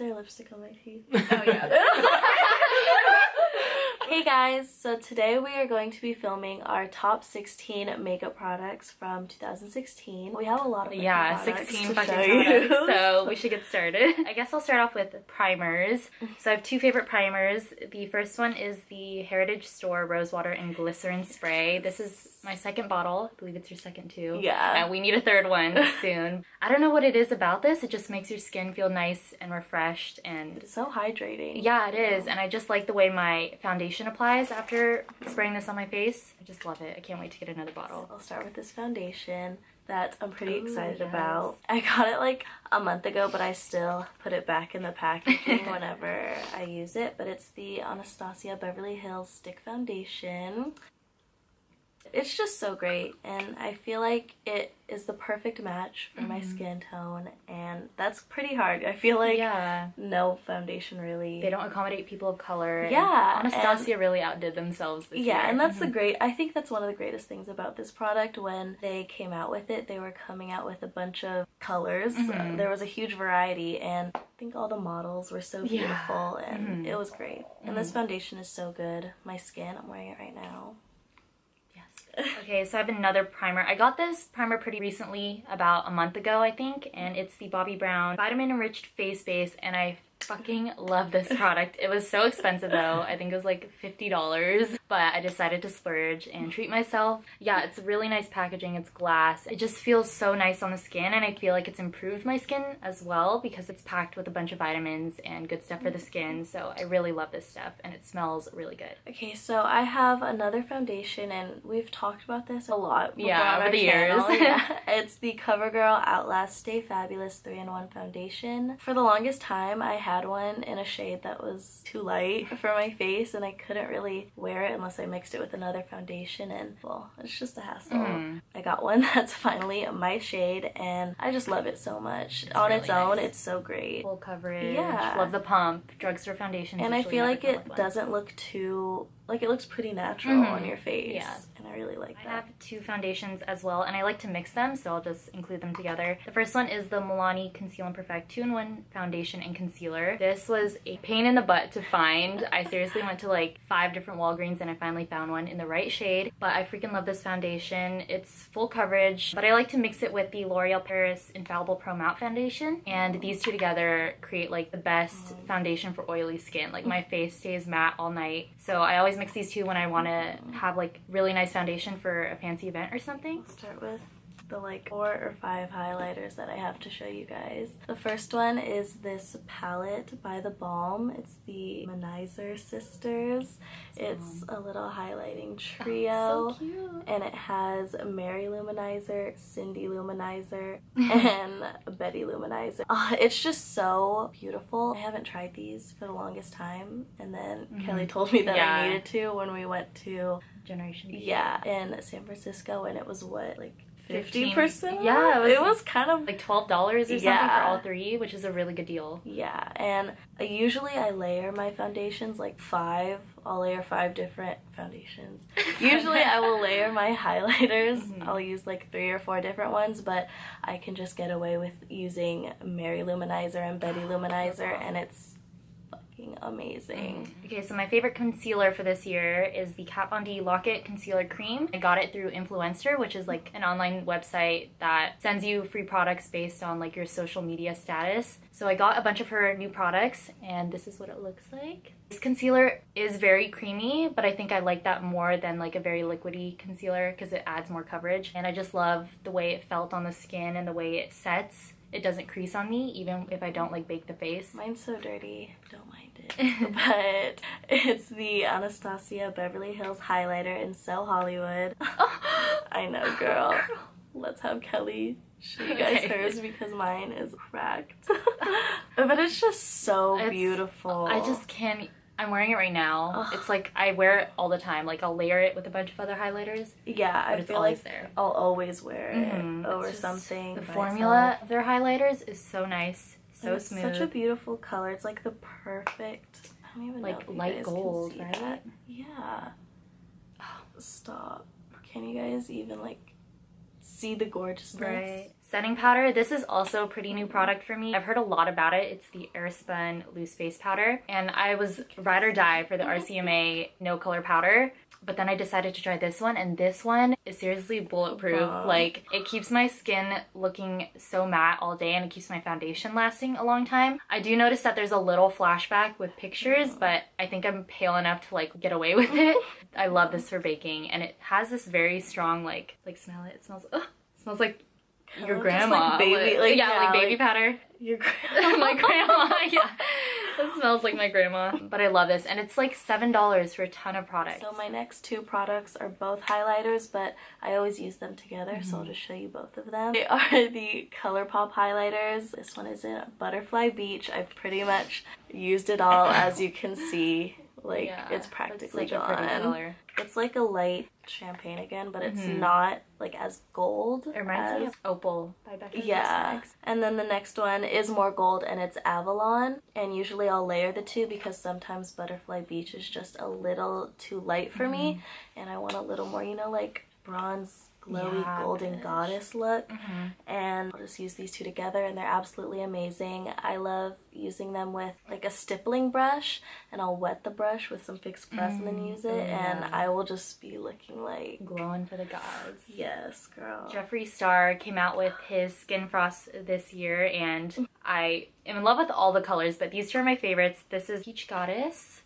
there lipstick on my teeth? Oh yeah. Hey guys, so today we are going to be filming our top 16 makeup products from 2016. We have a lot of makeup products 16 to fucking show you. products, so we should get started. I guess I'll start off with primers. So I have two favorite primers. The first one is the Heritage Store Rosewater and Glycerin Spray. This is my second bottle. I believe it's your second too. Yeah. And we need a third one soon. I don't know what it is about this. It just makes your skin feel nice and refreshed, and It's so hydrating. yeah, it is. And I just like the way my foundation applies after spraying this on my face. I just love it. I can't wait to get another bottle. I'll start with this foundation that I'm pretty Ooh, excited yes. about. I got it like a month ago, but I still put it back in the packaging whenever I use it. But it's the Anastasia Beverly Hills Stick Foundation. It's just so great, and I feel like it is the perfect match for my skin tone, and that's pretty hard. I feel like no foundation really. They don't accommodate people of color. Yeah, And Anastasia really outdid themselves this year. And that's I think that's one of the greatest things about this product. When they came out with it, they were coming out with a bunch of colors. There was a huge variety, and I think all the models were so beautiful, and it was great. And this foundation is so good. My skin, I'm wearing it right now. Okay, so I have another primer. I got this primer pretty recently, about a month ago, I think, and it's the Bobbi Brown Vitamin Enriched Face Base, and I fucking love this product. It was so expensive though. I think it was like $50, but I decided to splurge and treat myself. Yeah, it's really nice packaging. It's glass. It just feels so nice on the skin, and I feel like it's improved my skin as well because it's packed with a bunch of vitamins and good stuff for the skin. So I really love this stuff, and it smells really good. Okay, so I have another foundation, and we've talked about this a lot over the years. It's the CoverGirl Outlast Stay Fabulous 3-in-1 foundation. For the longest time, I had one in a shade that was too light for my face, and I couldn't really wear it unless I mixed it with another foundation, and well, it's just a hassle. I got one that's finally my shade, and I just love it so much. It's on really its own, nice. it's so great. Full coverage. Yeah. Love the pump. Drugstore foundations. And I usually feel never like come it with one. doesn't look too, like, it looks pretty natural on your face. Yeah. And I really like that. I have two foundations as well, and I like to mix them, so I'll just include them together. The first one is the Milani Conceal and Perfect 2-in-1 foundation and concealer. This was a pain in the butt to find. I seriously went to like 5 different Walgreens, and I finally found one in the right shade. But I freaking love this foundation. It's full coverage, but I like to mix it with the L'Oreal Paris Infallible Pro Matte foundation, and these two together create like the best foundation for oily skin. Like, my face stays matte all night, so I always mix these two when I want to have like really nice foundation for a fancy event or something. I'll start with the like 4 or 5 highlighters that I have to show you guys. The first one is this palette by The Balm. It's the Manizer Sisters. It's a little highlighting trio. Oh, so cute. And it has Mary Luminizer, Cindy Luminizer, and Betty Luminizer. It's just so beautiful. I haven't tried these for the longest time, and then Kelly told me that I needed to when we went to Generation B. in San Francisco, and it was what, like 15%? 50%? Yeah, it was kind of like $12 or something for all 3, which is a really good deal. Yeah, and usually I layer my foundations like 5. I'll layer 5 different foundations. Usually I will layer my highlighters. I'll use like 3 or 4 different ones, but I can just get away with using Mary Luminizer and Betty Luminizer, and it's amazing. Okay, so my favorite concealer for this year is the Kat Von D Lock-It Concealer Cream. I got it through Influencer, which is like an online website that sends you free products based on like your social media status. So I got a bunch of her new products, and this is what it looks like. This concealer is very creamy, but I think I like that more than like a very liquidy concealer because it adds more coverage. And I just love the way it felt on the skin and the way it sets. It doesn't crease on me, even if I don't like bake the face. Mine's so dirty, don't mind it. But it's the Anastasia Beverly Hills highlighter in So Hollywood. I know, girl. Let's have Kelly show you guys hers because mine is cracked. But it's just so beautiful. I just can't. I'm wearing it right now. It's like I wear it all the time. Like, I'll layer it with a bunch of other highlighters. Yeah, I feel like there. I'll always wear it over something. The formula of their highlighters is so nice, so it's smooth. Such a beautiful color. It's like the perfect, I don't even like know if light you guys gold, can see right? that. Yeah. Oh, stop. Can you guys even like see the gorgeousness? Right. setting powder. This is also a pretty new product for me. I've heard a lot about it. It's the Airspun Loose Face Powder. And I was ride or die for the RCMA No Color Powder. But then I decided to try this one, and this one is seriously bulletproof. Like, it keeps my skin looking so matte all day, and it keeps my foundation lasting a long time. I do notice that there's a little flashback with pictures, but I think I'm pale enough to like get away with it. I love this for baking, and it has this very strong like smell it. It smells like your grandma. Like baby, like baby powder. Your grandma. My grandma, yeah. It smells like my grandma. But I love this, and it's like $7 for a ton of products. So my next two products are both highlighters, but I always use them together, so I'll just show you both of them. They are the ColourPop highlighters. This one is in Butterfly Beach. I've pretty much used it all, as you can see. Like, yeah, it's practically gone. A pretty color. It's like a light champagne again, but it's not like as gold. It reminds me of Opal by Becca. Yeah. And then the next one is more gold, and it's Avalon. And usually I'll layer the two because sometimes Butterfly Beach is just a little too light for me, and I want a little more, you know, like bronze glowy golden goddess look. And I'll just use these two together, and they're absolutely amazing. I love using them with like a stippling brush, and I'll wet the brush with some fixed press and then use it, and I will just be looking like glowing for the gods. Yes, girl. Jeffree Star came out with his Skin Frost this year, and I am in love with all the colors, but these two are my favorites. This is Peach Goddess.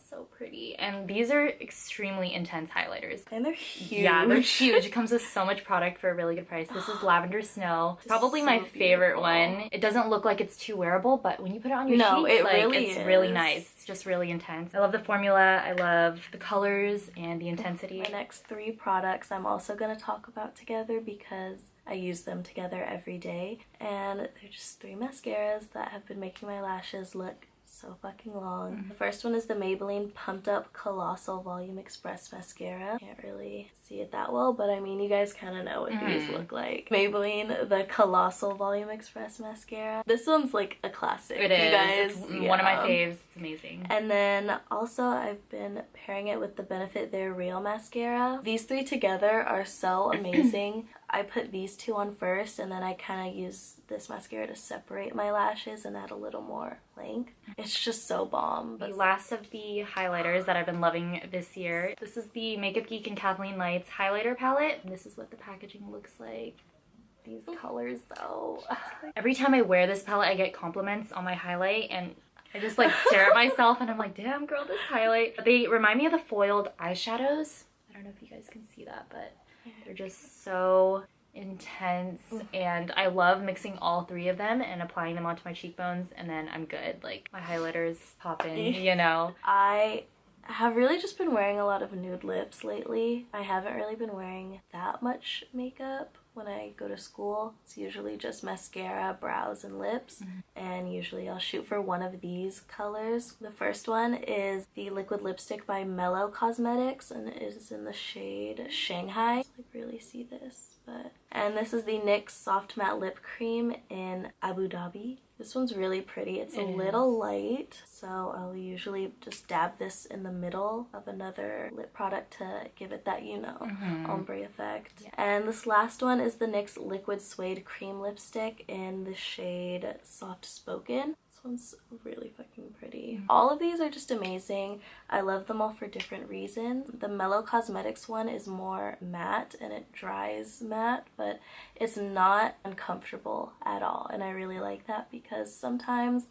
So pretty, and these are extremely intense highlighters, and they're huge. Yeah, they're huge. It comes with so much product for a really good price. This is Lavender Snow, probably my favorite one. It doesn't look like it's too wearable, but when you put it on your cheeks, it's really nice. It's just really intense. I love the formula, I love the colors and the intensity. My next three products I'm also going to talk about together because I use them together every day, and they're just three mascaras that have been making my lashes look so fucking long. The first one is the Maybelline Pumped Up Colossal Volume Express Mascara. Can't really see it that well, but I mean, you guys kind of know what these look like. Maybelline, the Colossal Volume Express Mascara. This one's like a classic. It is. You guys, it's one of my faves. It's amazing. And then also I've been pairing it with the Benefit They're Real Mascara. These three together are so amazing. I put these two on first, and then I kind of use this mascara to separate my lashes and add a little more length. It's just so bomb. The last of the highlighters that I've been loving this year, this is the Makeup Geek and Kathleen Lights highlighter palette. And this is what the packaging looks like. These colors though. Every time I wear this palette, I get compliments on my highlight, and I just like stare at myself and I'm like, damn girl, this highlight. They remind me of the foiled eyeshadows. I don't know if you guys can see that, but they're just so intense, and I love mixing all three of them and applying them onto my cheekbones, and then I'm good. Like, my highlighters pop in, you know. I have really just been wearing a lot of nude lips lately. I haven't really been wearing that much makeup. When I go to school, it's usually just mascara, brows, and lips, and usually I'll shoot for one of these colors. The first one is the liquid lipstick by Mellow Cosmetics, and it is in the shade Shanghai. I really see this, and this is the NYX Soft Matte Lip Cream in Abu Dhabi. This one's really pretty. It's a little light, so I'll usually just dab this in the middle of another lip product to give it that, you know, ombre effect. Yeah. And this last one is the NYX Liquid Suede Cream Lipstick in the shade Soft Spoken. This one's really fucking pretty. All of these are just amazing. I love them all for different reasons. The Mellow Cosmetics one is more matte, and it dries matte, but it's not uncomfortable at all, and I really like that because sometimes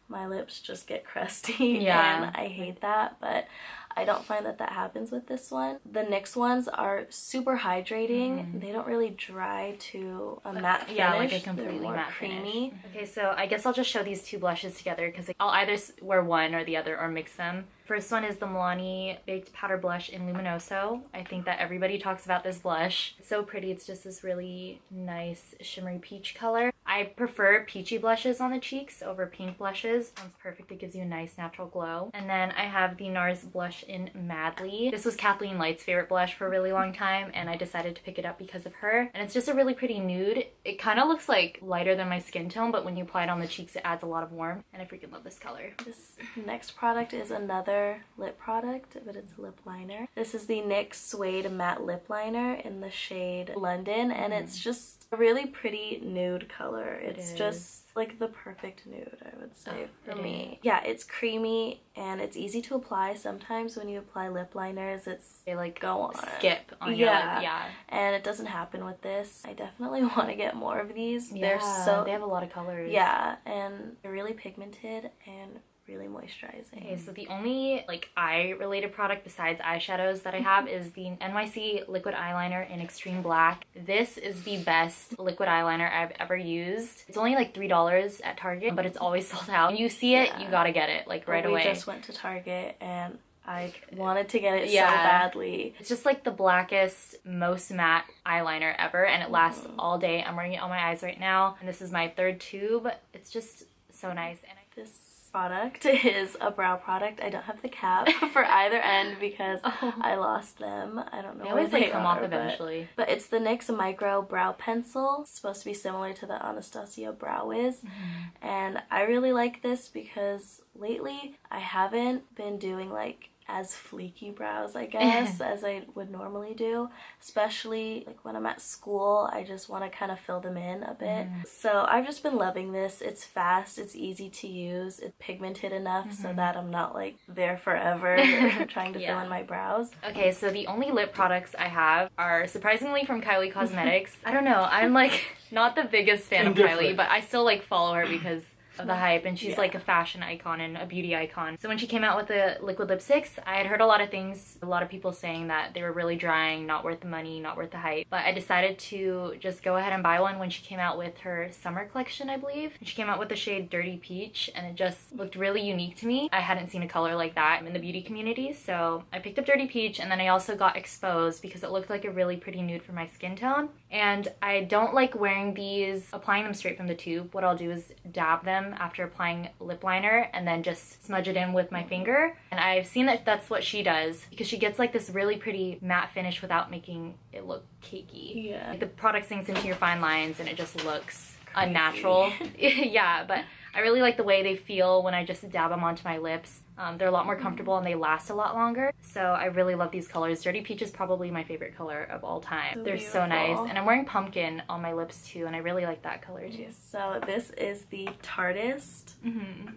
my lips just get crusty and I hate that, but I don't find that happens with this one. The NYX ones are super hydrating. They don't really dry to a matte finish. Yeah, like a completely matte creamy finish. Okay, so I guess I'll just show these two blushes together because I'll either wear one or the other or mix them. First one is the Milani Baked Powder Blush in Luminoso. I think that everybody talks about this blush. It's so pretty. It's just this really nice shimmery peach color. I prefer peachy blushes on the cheeks over pink blushes. This one's perfect. It gives you a nice natural glow. And then I have the NARS blush in Madly. This was Kathleen Light's favorite blush for a really long time, and I decided to pick it up because of her. And it's just a really pretty nude. It kind of looks like lighter than my skin tone, but when you apply it on the cheeks, it adds a lot of warmth, and I freaking love this color. This next product is another lip product, but it's a lip liner. This is the NYX Suede Matte Lip Liner in the shade London, and it's just a really pretty nude color. It's is. just like the perfect nude, I would say, for me. Is. Yeah, it's creamy and it's easy to apply. Sometimes when you apply lip liners, they like go on skip on your lip. Yeah. And it doesn't happen with this. I definitely want to get more of these. Yeah, they have a lot of colors. Yeah, and they're really pigmented and really moisturizing. Okay, so the only like eye related product besides eyeshadows that I have is the NYC liquid eyeliner in extreme black. This is the best liquid eyeliner I've ever used. It's only like $3 at Target, but it's always sold out. When you see it, you gotta get it like right away. We just went to Target and I wanted to get it so badly. It's just like the blackest, most matte eyeliner ever, and it lasts all day. I'm wearing it on my eyes right now, and this is my 3rd tube. It's just so nice. And this product is a brow product. I don't have the cap for either end because I lost them. I don't know. They always like come off eventually. But it's the NYX Micro Brow Pencil. It's supposed to be similar to the Anastasia Brow Wiz. And I really like this because lately I haven't been doing like as fleeky brows, I guess, as I would normally do, especially like when I'm at school. I just want to kind of fill them in a bit. So I've just been loving this. It's fast, it's easy to use, it's pigmented enough so that I'm not like there forever trying to fill in my brows. Okay, so the only lip products I have are surprisingly from Kylie Cosmetics. I don't know, I'm like not the biggest fan of Kylie, but I still like follow her because of the hype, and she's like a fashion icon and a beauty icon. So when she came out with the liquid lipsticks, I had heard a lot of things, a lot of people saying that they were really drying, not worth the money, not worth the hype. But I decided to just go ahead and buy one when she came out with her summer collection, I believe. She came out with the shade Dirty Peach, and it just looked really unique to me. I hadn't seen a color like that in the beauty community, so I picked up Dirty Peach, and then I also got Exposed because it looked like a really pretty nude for my skin tone. And I don't like wearing these, applying them straight from the tube. What I'll do is dab them after applying lip liner and then just smudge it in with my finger. And I've seen that that's what she does because she gets like this really pretty matte finish without making it look cakey. Yeah. Like the product sinks into your fine lines and it just looks unnatural. Yeah, but I really like the way they feel when I just dab them onto my lips. They're a lot more comfortable and they last a lot longer. So I really love these colors. Dirty Peach is probably my favorite color of all time. So they're beautiful. So nice. And I'm wearing pumpkin on my lips too, and I really like that color too. So this is the Tartist.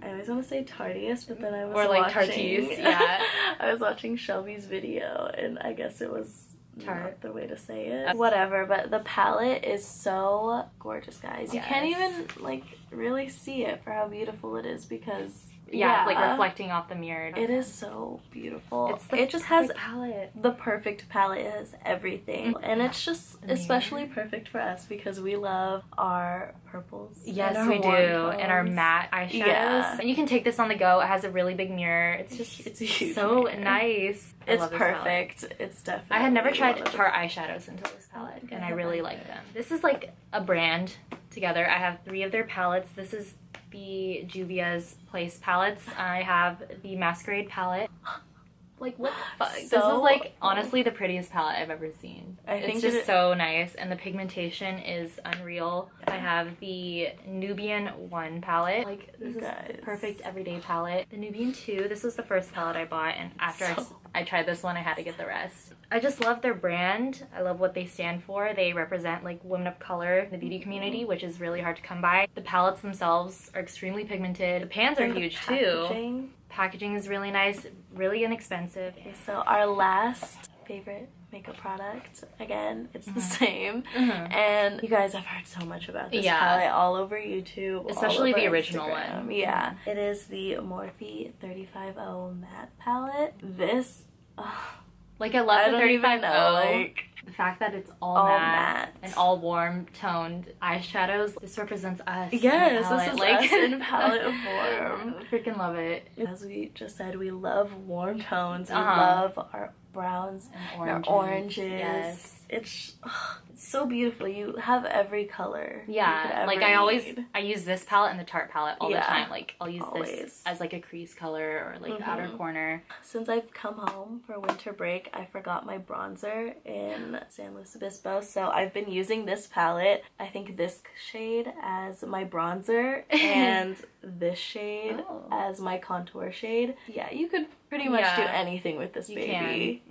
I always want to say Tardiest, but then I was or like watching... Tartiste, yeah. I was watching Shelby's video and I guess it was not the way to say it. That's... Whatever, but the palette is so gorgeous, guys. You can't even like really see it for how beautiful it is because it's like reflecting off the mirror. It is so beautiful. It just has palette. The perfect palette. It has everything. And it's just especially perfect for us because we love our purples. Yes, we do. And our matte eyeshadows. Yeah. And you can take this on the go. It has a really big mirror. It's just it's so nice. It's perfect. Palette. It's definitely. I had never tried Tarte eyeshadows until this palette, and I really like them. This is like a brand together. I have 3 of their palettes. This is the Juvia's Place palettes. I have the Masquerade palette. Like, what the fuck? This is like honestly the prettiest palette I've ever seen. It's just so nice, and the pigmentation is unreal. I have the Nubian 1 palette. Like, this is the perfect everyday palette. The Nubian 2, this was the first palette I bought, and after I tried this one, I had to get the rest. I just love their brand. I love what they stand for. They represent like women of color in the beauty community, which is really hard to come by. The palettes themselves are extremely pigmented. The pans are huge too. Packaging is really nice, really inexpensive. Okay, so our last favorite makeup product, again, it's the same. And you guys have heard so much about this palette all over YouTube. Especially the original Instagram. one. Yeah. It is the Morphe 350 matte palette. This... like, I love the 350. Like, the fact that it's all matte and all warm toned eyeshadows. This represents us. Yes, this is like us in palette of warm. I freaking love it. As we just said, we love warm tones. We love our browns and oranges. Yes. It's so beautiful. You have every color. Yeah, like I use this palette and the Tarte palette all the time. Like I'll use this as like a crease color or like the outer corner. Since I've come home for winter break, I forgot my bronzer in San Luis Obispo, so I've been using this palette. I think this shade as my bronzer and this shade as my contour shade. Yeah, you could pretty much do anything with this baby.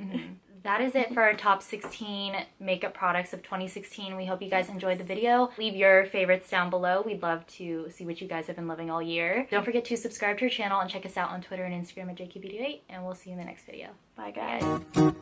that is it for our top 16 makeup products of 2016. We hope you guys enjoyed the video. Leave your favorites down below. We'd love to see what you guys have been loving all year. Don't forget to subscribe to our channel and check us out on Twitter and Instagram at JKBeauty08, and we'll see you in the next video. Bye guys.